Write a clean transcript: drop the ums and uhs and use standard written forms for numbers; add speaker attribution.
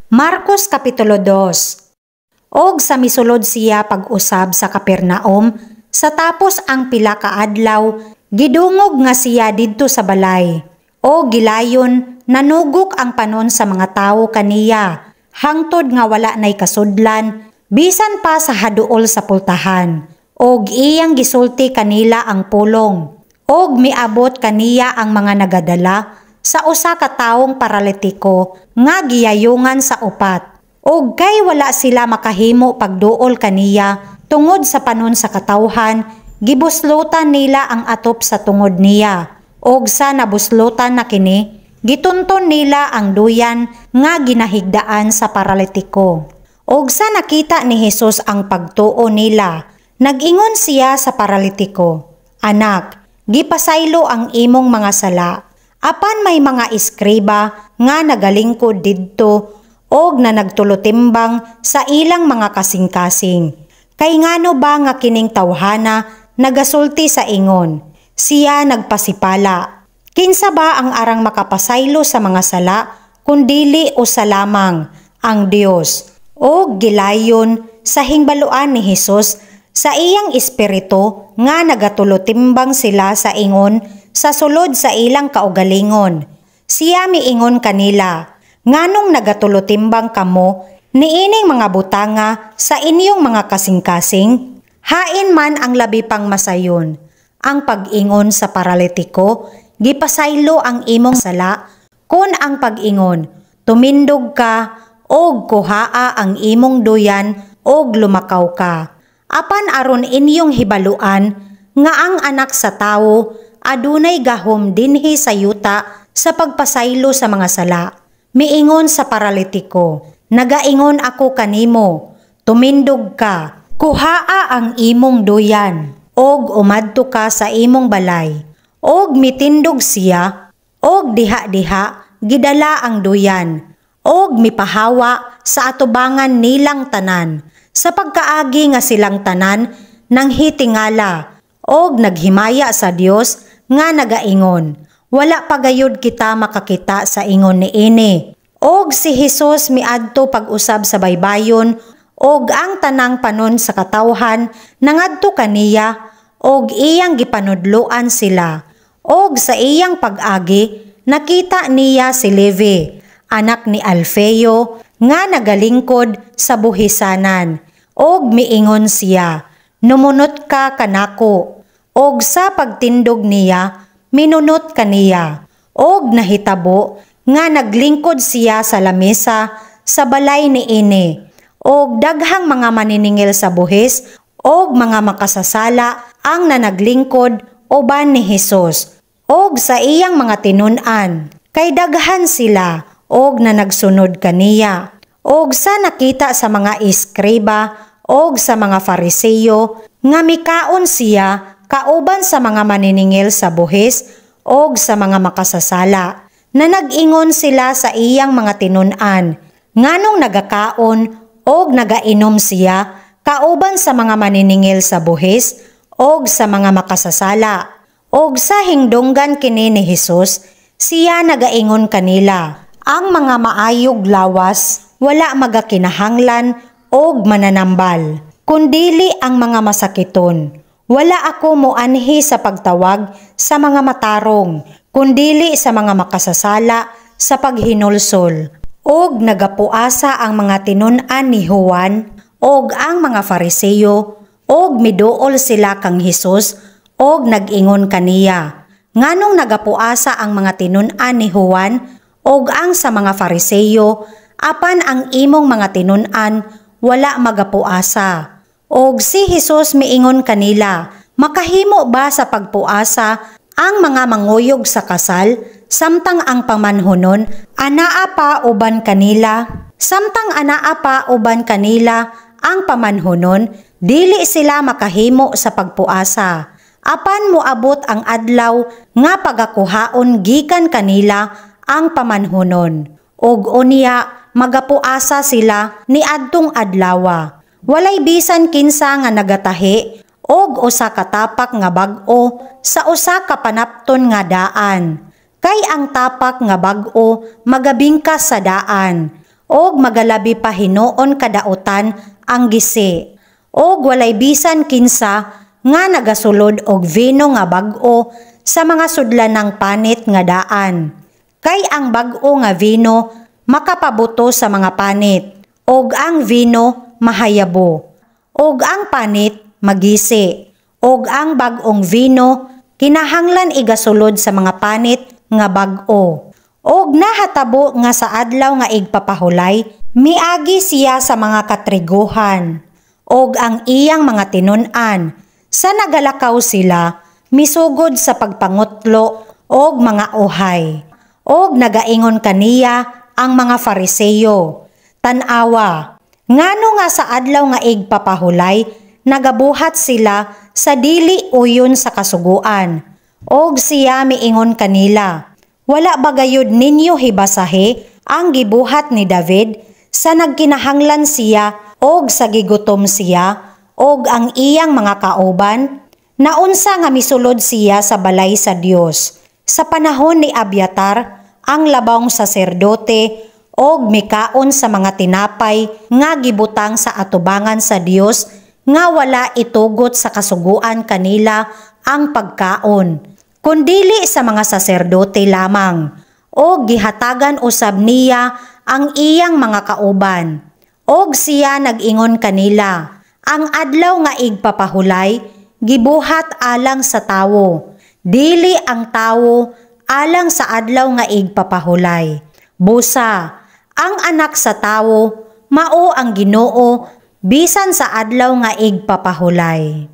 Speaker 1: Marcos Kapitulo 2. Og sa misulod siya pag-usab sa Capernaum, sa tapos ang pila ka adlaw, gidungog nga siya didto sa balay. O gilayon, nanugok ang panon sa mga tawo kaniya, hangtod nga wala nay kasudlan, bisan pa sa haduol sa pultahan. Og iyang gisulti kanila ang pulong. Og miabot kaniya ang mga nagadala sa usa ka tawong paralitiko nga giyayungan sa upat. Og kay wala sila makahimo pagduol kaniya tungod sa panon sa katawhan, gibuslutan nila ang atop sa tungod niya. Og sa nabuslutan na kini, gitunton nila ang duyan nga ginahigdaan sa paralitiko. Og sa nakita ni Jesus ang pagtuo nila, nag-ingon siya sa paralitiko, "Anak, gipasaylo ang imong mga sala." Apan may mga iskriba nga nagalingkod didto og na nagtulutimbang sa ilang mga kasing-kasing. Kay ngano ba nga kining tawhana nagasulti sa ingon? Siya nagpasipala. Kinsa ba ang arang makapasaylo sa mga sala kundili o sa lamang ang Dios? Og gilayon sa hingbaluan ni Jesus sa iyang espiritu nga nagatulutimbang sila sa ingon sa sulod sa ilang kaugalingon. Siya miingon kanila, "Nganong nagatulutimbang kamo niining mga butanga sa inyong mga kasing-kasing? Hain man ang labi pang masayon." Ang pag-ingon sa paralitiko, "Gipasaylo ang imong sala," kun ang pag-ingon, "Tumindog ka," og kuhaa ang imong duyan og lumakaw ka. Apan aron inyong hibaluan nga ang anak sa tawo adunay gahom dinhi sa yuta sa pagpasaylo sa mga sala. Miingon sa paralitiko, "Nagaingon ako kanimo, tumindog ka, kuhaa ang imong duyan, og umadto ka sa imong balay." Og mitindog siya, og diha-diha gidala ang duyan, og mipahawa sa atubangan nilang tanan. Sa pagkaagi nga silang tanan nang hitingala, og naghimaya sa Dios nga nagaingon, "Wala pagayod kita makakita sa ingon niini." Og si Jesus miadto pag-usab sa baybayon, og ang tanang panon sa katawhan nangadto kaniya, og iyang gipanudloan sila. Og sa iyang pag-agi nakita niya si Levi, anak ni Alfeo, nga nagalingkod sa buhisanan. Og miingon siya, "Numunot ka kanako." Og sa pagtindog niya, minunot kaniya. Og nahitabo nga naglingkod siya sa lamesa sa balay ni ini. Og daghang mga maniningil sa buhis og mga makasasala ang nanaglingkod uban ni Jesus. Og sa iyang mga tinun-an, kay daghan sila og na nagsunod kaniya. Og sa nakita sa mga iskriba og sa mga Fariseyo nga mikaon siya kauban sa mga maniningil sa buhis og sa mga makasasala, na nag-ingon sila sa iyang mga tinun-an, nganong nagakaon og nagainom siya kauban sa mga maniningil sa buhis og sa mga makasasala. Og sa hingdunggan kini ni Jesus, siya nagaingon kanila, "Ang mga maayog lawas wala magakinahanglan og mananambal, kundili ang mga masakiton. Wala ako moanhi sa pagtawag sa mga matarong, kundili sa mga makasasala sa paghinulsol." Og nagapuasa ang mga tinun-an ni Juan og ang mga Fariseyo, og miduol sila kang Jesus, og nag-ingon kaniya, "Nganong nagapuasa ang mga tinun-an ni Juan og ang sa mga Fariseyo, apan ang imong mga tinun-an wala magapuasa?" Og si Jesus miingon kanila, "Makahimo ba sa pagpuasa ang mga manguyog sa kasal, samtang ang pamanhunon anaa pa uban kanila? Samtang anaa pa uban kanila ang pamanhunon, dili sila makahimo sa pagpuasa. Apan moabot ang adlaw nga pagakuhaon gikan kanila ang pamanhunon. Og unya magapuasa sila ni adtong adlawa. Walay bisan kinsa nga nagatahi og usa ka tapak nga bag-o sa usa ka panapton nga daan. Kay ang tapak nga bag-o magabingkas sa daan. og magalabi pa hinuon kadautan ang gisi, og walay bisan kinsa nga nagasulod og vino nga bag-o sa mga sudlan ng panit nga daan. Kay ang bag-o nga vino makapabuto sa mga panit, og ang vino mahayabo, og ang panit magisi, og ang bag-ong vino kinahanglan igasulod sa mga panit nga bag-o. Og nahatabo nga sa adlaw nga igpapahulay, miagi siya sa mga katriguhan, og ang iyang mga tinun-an. Sa nagalakaw sila, misugod sa pagpangutlo og mga uhay. Og nagaingon kaniya ang mga Fariseyo, "Tan-awa, ngano nga sa adlaw nga igpapahulay, nagabuhat sila sa dili uyon sa kasuguan." Og siya miingon kanila, "Wala ba gayud ninyo hibasahi ang gibuhat ni David sa nagkinahanglan siya og sa gigutom siya og ang iyang mga kauban? Naunsa nga misulod siya sa balay sa Dios sa panahon ni Abiatar, ang labawng saserdote, og mikaon sa mga tinapay nga gibutang sa atubangan sa Dios nga wala itugot sa kasuguan kanila ang pagkaon, kundili sa mga saserdote lamang, o gihatagan usab niya ang iyang mga kauban." Og siya nag-ingon kanila, "Ang adlaw nga igpapahulay, gibuhat alang sa tawo, dili ang tawo alang sa adlaw nga igpapahulay. Busa, ang anak sa tawo, mao ang Ginoo bisan sa adlaw nga igpapahulay."